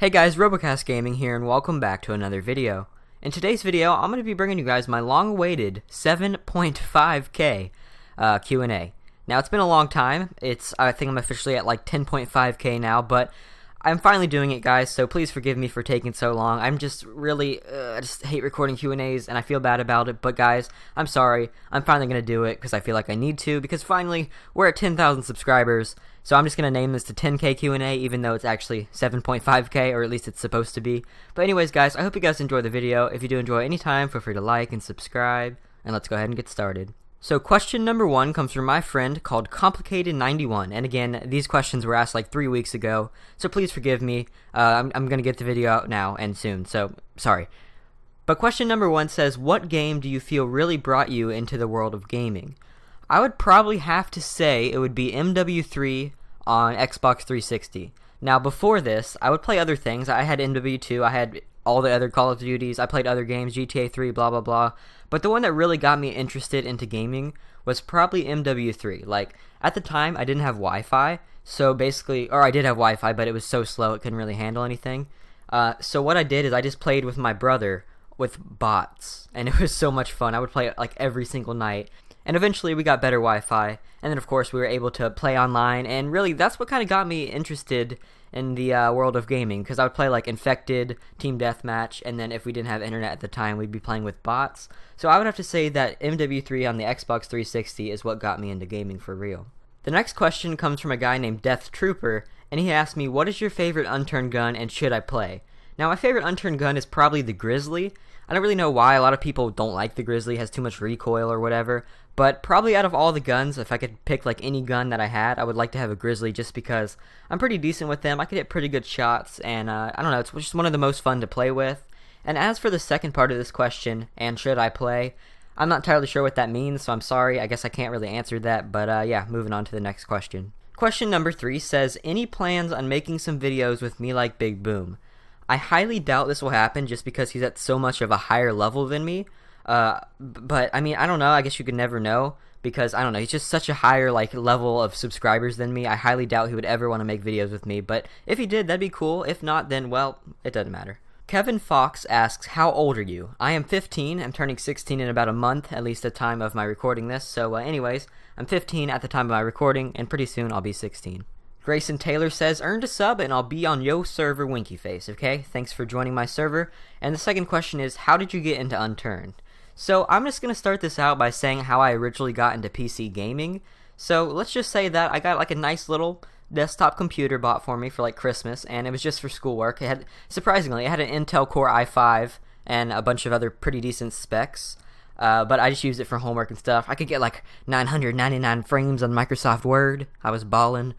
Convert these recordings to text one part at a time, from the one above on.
Hey guys, Robocast Gaming here, and welcome back to another video. In today's video, I'm going to be bringing you guys my long-awaited 7.5k Q&A. Now, it's been a long time. I think I'm officially at like 10.5k now, but I'm finally doing it, guys, so please forgive me for taking so long. I'm just really, I just hate recording Q&As, and I feel bad about it, but guys, I'm sorry. I'm finally going to do it because I feel like I need to, because finally, we're at 10,000 subscribers. So I'm just going to name this to 10k Q&A, even though it's actually 7.5k, or at least it's supposed to be. But anyways, guys, I hope you guys enjoy the video. If you do enjoy any time, feel free to like and subscribe, and let's go ahead and get started. So question number 1 comes from my friend called Complicated91, and again, these questions were asked like 3 weeks ago, so please forgive me. I'm going to get the video out now and soon, so sorry. But question number 1 says, what game do you feel really brought you into the world of gaming? I would probably have to say it would be MW3 on Xbox 360. Now, before this, I would play other things. I had MW2, I had all the other Call of Duties, I played other games, GTA 3, blah, blah, blah. But the one that really got me interested into gaming was probably MW3. Like, at the time, I didn't have Wi-Fi, so basically, or I did have Wi-Fi, but it was so slow it couldn't really handle anything. So what I did is I just played with my brother with bots, and it was so much fun. I would play it like every single night. And eventually we got better Wi-Fi, and then of course we were able to play online, and really that's what kind of got me interested in the world of gaming, because I would play like Infected, Team Deathmatch, and then if we didn't have internet at the time, we'd be playing with bots. So I would have to say that MW3 on the Xbox 360 is what got me into gaming for real. The next question comes from a guy named Death Trooper, and he asked me, what is your favorite Unturned gun and should I play? Now, my favorite Unturned gun is probably the Grizzly. I don't really know why. A lot of people don't like the Grizzly, it has too much recoil or whatever. But probably out of all the guns, if I could pick like any gun that I had, I would like to have a Grizzly just because I'm pretty decent with them. I could hit pretty good shots, and I don't know, it's just one of the most fun to play with. And as for the second part of this question, and should I play, I'm not entirely sure what that means, so I'm sorry. I guess I can't really answer that, but yeah, moving on to the next question. Question number 3 says, any plans on making some videos with me like Big Boom? I highly doubt this will happen just because he's at so much of a higher level than me. But I mean, I don't know. I guess you could never know because I don't know. He's just such a higher like level of subscribers than me. I highly doubt he would ever want to make videos with me. But if he did, that'd be cool. If not, then well, it doesn't matter. Kevin Fox asks, how old are you? I am 15. I'm turning 16 in about a month, at least at the time of my recording this. So anyways, I'm 15 at the time of my recording, and pretty soon I'll be 16. Grayson Taylor says, earned a sub and I'll be on yo server winky face, okay? Thanks for joining my server. And the second question is, how did you get into Unturned? So I'm just going to start this out by saying how I originally got into PC gaming. So let's just say that I got like a nice little desktop computer bought for me for like Christmas, and it was just for schoolwork. It had, surprisingly, it had an Intel Core i5 and a bunch of other pretty decent specs. But I just used it for homework and stuff. I could get like 999 frames on Microsoft Word. I was ballin'.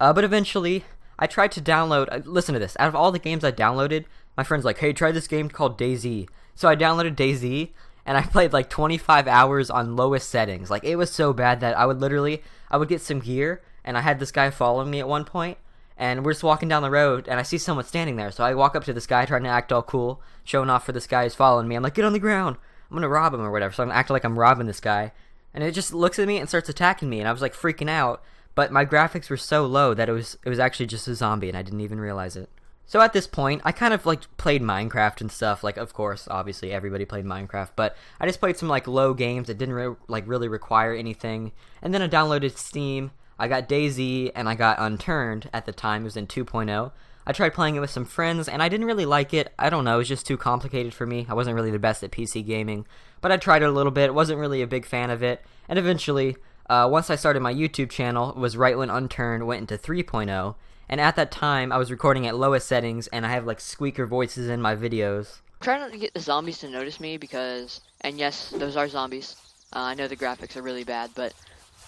But eventually, I tried to download, listen to this, out of all the games I downloaded, my friend's like, hey, try this game called DayZ. So I downloaded DayZ, and I played like 25 hours on lowest settings. Like, it was so bad that I would get some gear, and I had this guy following me at one point, and we're just walking down the road, and I see someone standing there. So I walk up to this guy, trying to act all cool, showing off for this guy who's following me. I'm like, get on the ground. I'm going to rob him or whatever. So I'm acting like I'm robbing this guy. And it just looks at me and starts attacking me, and I was like freaking out. But my graphics were so low that it was actually just a zombie, and I didn't even realize it. So at this point, I kind of like played Minecraft and stuff. Like, of course, obviously everybody played Minecraft, but I just played some like low games that didn't really require anything. And then I downloaded Steam. I got DayZ and I got Unturned at the time. It was in 2.0. I tried playing it with some friends, and I didn't really like it. I don't know, it was just too complicated for me. I wasn't really the best at PC gaming, but I tried it a little bit. Wasn't really a big fan of it, and eventually, once I started my YouTube channel, was right when Unturned went into 3.0, and at that time, I was recording at lowest settings, and I have like squeaker voices in my videos. Try not to get the zombies to notice me because, and yes, those are zombies. I know the graphics are really bad, but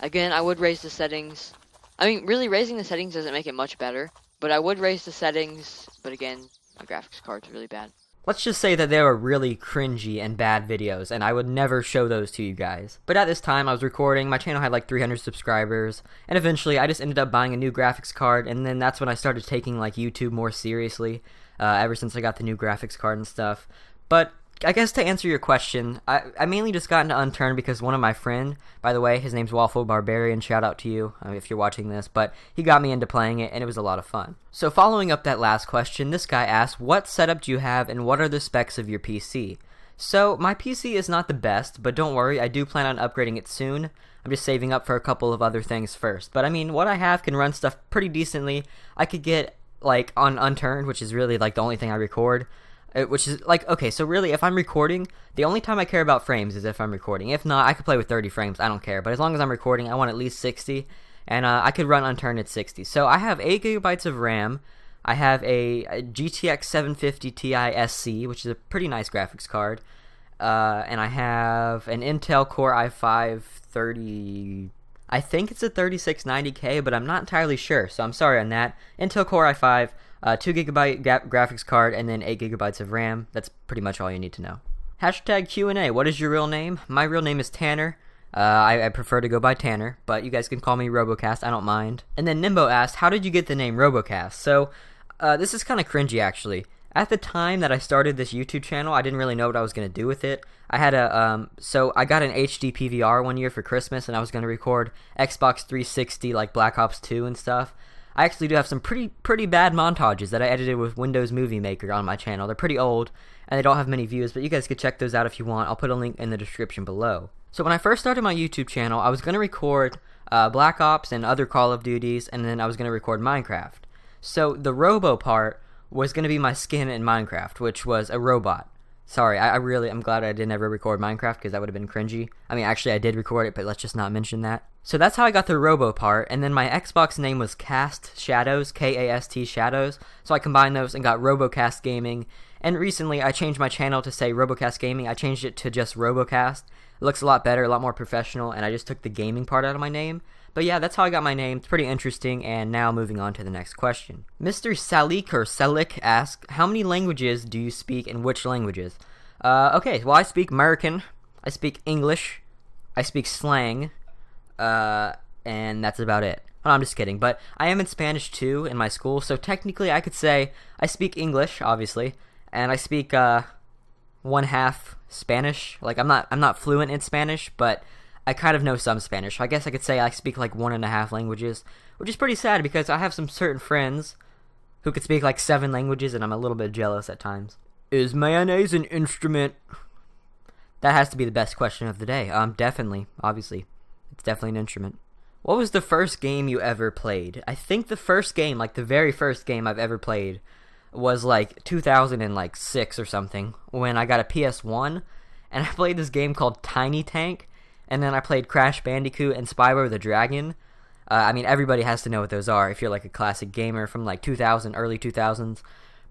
again, I would raise the settings. I mean, really raising the settings doesn't make it much better, but I would raise the settings, but again, my graphics card's really bad. Let's just say that they were really cringy and bad videos, and I would never show those to you guys. But at this time, I was recording, my channel had like 300 subscribers, and eventually I just ended up buying a new graphics card, and then that's when I started taking like YouTube more seriously, ever since I got the new graphics card and stuff. But I guess to answer your question, I mainly just got into Unturned because one of my friend, by the way, his name's Waffle Barbarian, shout out to you if you're watching this, but he got me into playing it and it was a lot of fun. So following up that last question, this guy asked, what setup do you have and what are the specs of your PC? So my PC is not the best, but don't worry, I do plan on upgrading it soon. I'm just saving up for a couple of other things first. But I mean, what I have can run stuff pretty decently. I could get like on Unturned, which is really like the only thing I record. Which is like, okay, so really if I'm recording, the only time I care about frames is if I'm recording. If not, I could play with 30 frames, I don't care. But as long as I'm recording, I want at least 60. And I could run Unturned at 60. So I have 8 gigabytes of RAM. I have a GTX 750 Ti SC, which is a pretty nice graphics card. And I have an Intel Core i5 30... I think it's a 3690K, but I'm not entirely sure, so I'm sorry on that. Intel Core i5, 2 gigabyte graphics card, and then 8 gigabytes of RAM. That's pretty much all you need to know. Hashtag Q&A, what is your real name? My real name is Tanner. I prefer to go by Tanner, but you guys can call me Robocast, I don't mind. And then Nimbo asked, how did you get the name Robocast? So, this is kind of cringy actually. At the time that I started this YouTube channel, I didn't really know what I was going to do with it. I had so I got an HD PVR one year for Christmas, and I was going to record Xbox 360, like Black Ops 2 and stuff. I actually do have some pretty bad montages that I edited with Windows Movie Maker on my channel. They're pretty old, and they don't have many views, but you guys could check those out if you want. I'll put a link in the description below. So when I first started my YouTube channel, I was going to record Black Ops and other Call of Duties, and then I was going to record Minecraft. So the Robo part was going to be my skin in Minecraft, which was a robot. Sorry, I'm glad I didn't ever record Minecraft because that would have been cringy. I mean, actually I did record it, but let's just not mention that. So that's how I got the Robo part, and then my Xbox name was Cast Shadows, K-A-S-T Shadows, so I combined those and got Robocast Gaming, and recently I changed my channel to say Robocast Gaming. I changed it to just Robocast. It looks a lot better, a lot more professional, and I just took the gaming part out of my name. But yeah, that's how I got my name. It's pretty interesting, and now moving on to the next question. Mr. Salik asks, how many languages do you speak and which languages? Okay, well I speak American, I speak English, I speak slang, and that's about it. Well, I'm just kidding, but I am in Spanish too in my school, so technically I could say I speak English, obviously, and I speak, 1/2 Spanish. Like, I'm not fluent in Spanish, but I kind of know some Spanish. So I guess I could say I speak like 1.5 languages, which is pretty sad because I have some certain friends who could speak like 7 languages, and I'm a little bit jealous at times. Is mayonnaise an instrument? That has to be the best question of the day. Definitely, obviously. It's definitely an instrument. What was the first game you ever played? I think the first game, like the very first game I've ever played, was like 2006 or something, when I got a PS1, and I played this game called Tiny Tank, and then I played Crash Bandicoot and Spyro the Dragon. I mean, everybody has to know what those are if you're like a classic gamer from like 2000, early 2000s.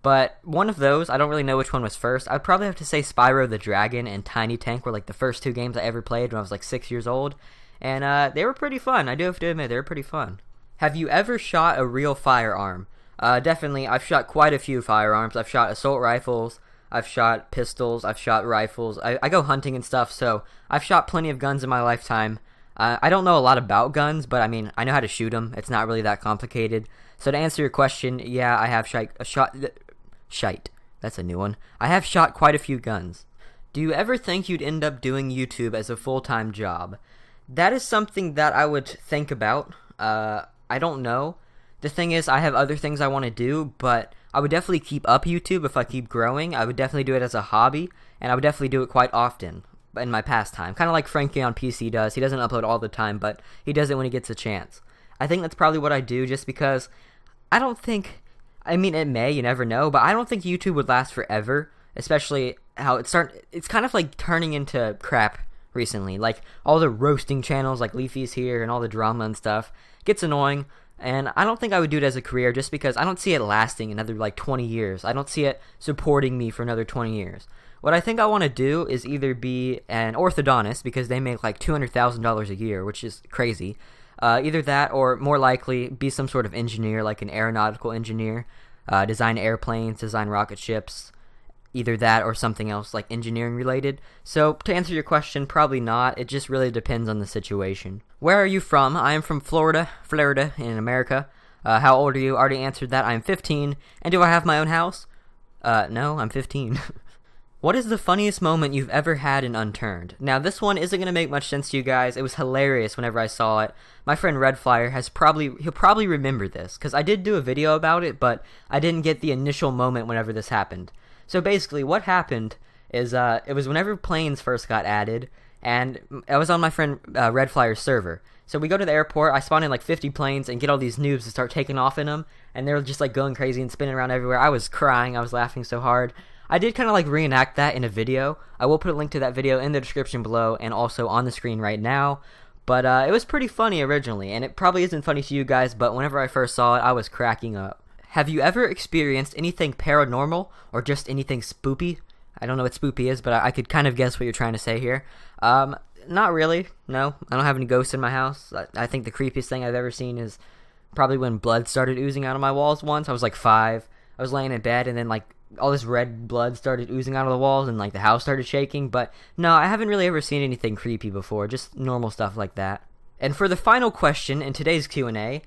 But one of those, I don't really know which one was first. I'd probably have to say Spyro the Dragon and Tiny Tank were like the first 2 games I ever played when I was like 6 years old. And they were pretty fun. I do have to admit, they were pretty fun. Have you ever shot a real firearm? Definitely. I've shot quite a few firearms. I've shot assault rifles. I've shot pistols. I've shot rifles. I go hunting and stuff, so I've shot plenty of guns in my lifetime. I don't know a lot about guns, but I mean, I know how to shoot them. It's not really that complicated. So to answer your question, yeah, I have shite. That's a new one. I have shot quite a few guns. Do you ever think you'd end up doing YouTube as a full-time job? That is something that I would think about. I don't know. The thing is, I have other things I want to do, but I would definitely keep up YouTube if I keep growing. I would definitely do it as a hobby, and I would definitely do it quite often in my pastime. Kind of like Frankie on PC does. He doesn't upload all the time, but he does it when he gets a chance. I think that's probably what I do, just because I don't think... I mean, it may, you never know, but I don't think YouTube would last forever, especially how it's kind of like turning into crap recently. Like, all the roasting channels like Leafy's here and all the drama and stuff gets annoying. And I don't think I would do it as a career just because I don't see it lasting another like 20 years. I don't see it supporting me for another 20 years. What I think I want to do is either be an orthodontist, because they make like $200,000 a year, which is crazy. Either that, or more likely be some sort of engineer, like an aeronautical engineer, design airplanes, design rocket ships. Either that or something else like engineering related. So to answer your question, probably not. It just really depends on the situation. Where are you from? I am from Florida in America. How old are you? Already answered that. I'm 15. And do I have my own house? No, I'm 15. What is the funniest moment you've ever had in Unturned? Now, this one isn't going to make much sense to you guys. It was hilarious whenever I saw it. My friend Redflyer he'll probably remember this, because I did do a video about it, but I didn't get the initial moment whenever this happened. So basically, what happened is, it was whenever planes first got added, and I was on my friend Redflyer's server. So we go to the airport, I spawn in like 50 planes and get all these noobs to start taking off in them, and they're just like going crazy and spinning around everywhere. I was crying, I was laughing so hard. I did kind of like reenact that in a video. I will put a link to that video in the description below and also on the screen right now. But it was pretty funny originally, and it probably isn't funny to you guys, but whenever I first saw it, I was cracking up. Have you ever experienced anything paranormal or just anything spoopy? I don't know what spoopy is, but I could kind of guess what you're trying to say here. Not really, no. I don't have any ghosts in my house. I think the creepiest thing I've ever seen is probably when blood started oozing out of my walls once. I was like 5. I was laying in bed, and then like all this red blood started oozing out of the walls, and like the house started shaking. But no, I haven't really ever seen anything creepy before, just normal stuff like that. And for the final question in today's Q&A,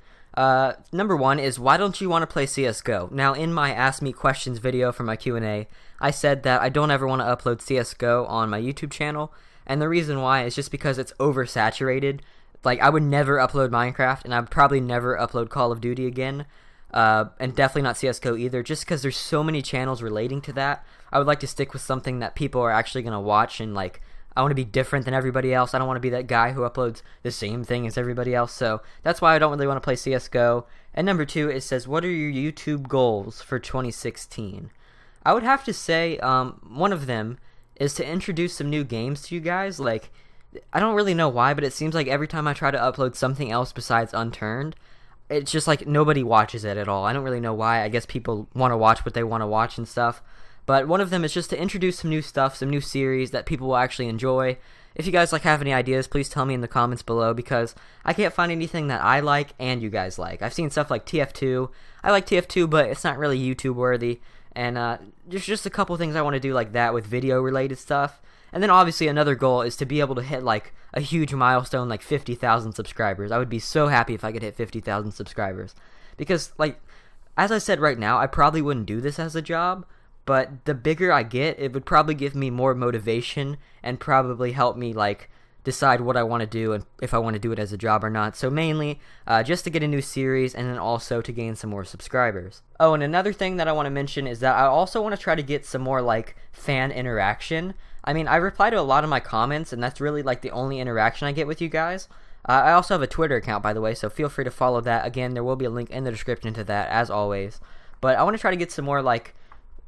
number 1 is, why don't you want to play CSGO? Now, in my Ask Me Questions video for my Q&A, I said that I don't ever want to upload CSGO on my YouTube channel, and the reason why is just because it's oversaturated. Like, I would never upload Minecraft, and I'd probably never upload Call of Duty again. And definitely not CSGO either, just because there's so many channels relating to that. I would like to stick with something that people are actually going to watch, and like, I want to be different than everybody else. I don't want to be that guy who uploads the same thing as everybody else, so that's why I don't really want to play CSGO. And number 2, it says, what are your YouTube goals for 2016? I would have to say, one of them is to introduce some new games to you guys. Like, I don't really know why, but it seems like every time I try to upload something else besides Unturned, it's just like nobody watches it at all. I don't really know why. I guess people want to watch what they want to watch and stuff. But one of them is just to introduce some new stuff, some new series that people will actually enjoy. If you guys like have any ideas, please tell me in the comments below, because I can't find anything that I like and you guys like. I've seen stuff like TF2. I like TF2, but it's not really YouTube worthy. And there's just a couple things I want to do like that with video related stuff. And then obviously another goal is to be able to hit like a huge milestone, like 50,000 subscribers. I would be so happy if I could hit 50,000 subscribers. Because, like, as I said right now, I probably wouldn't do this as a job, but the bigger I get, it would probably give me more motivation and probably help me, like, decide what I want to do and if I want to do it as a job or not. So mainly, just to get a new series, and then also to gain some more subscribers. Oh, and another thing that I want to mention is that I also want to try to get some more, like, fan interaction. I mean, I reply to a lot of my comments, and that's really like the only interaction I get with you guys. I also have a Twitter account, by the way, so feel free to follow that. Again, there will be a link in the description to that, as always. But I want to try to get some more, like,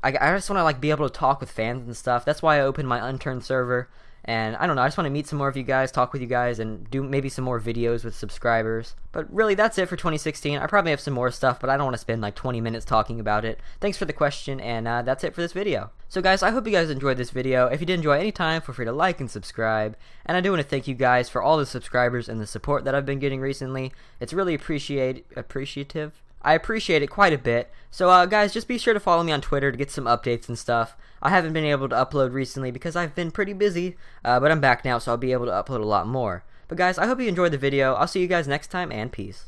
I just want to like be able to talk with fans and stuff. That's why I opened my Unturned server. And I don't know, I just want to meet some more of you guys, talk with you guys, and do maybe some more videos with subscribers. But really, that's it for 2016. I probably have some more stuff, but I don't want to spend like 20 minutes talking about it. Thanks for the question, and that's it for this video. So guys, I hope you guys enjoyed this video. If you did enjoy any time, feel free to like and subscribe. And I do want to thank you guys for all the subscribers and the support that I've been getting recently. It's really appreciative. I appreciate it quite a bit. So guys, just be sure to follow me on Twitter to get some updates and stuff. I haven't been able to upload recently because I've been pretty busy, but I'm back now, so I'll be able to upload a lot more. But guys, I hope you enjoyed the video. I'll see you guys next time, and peace.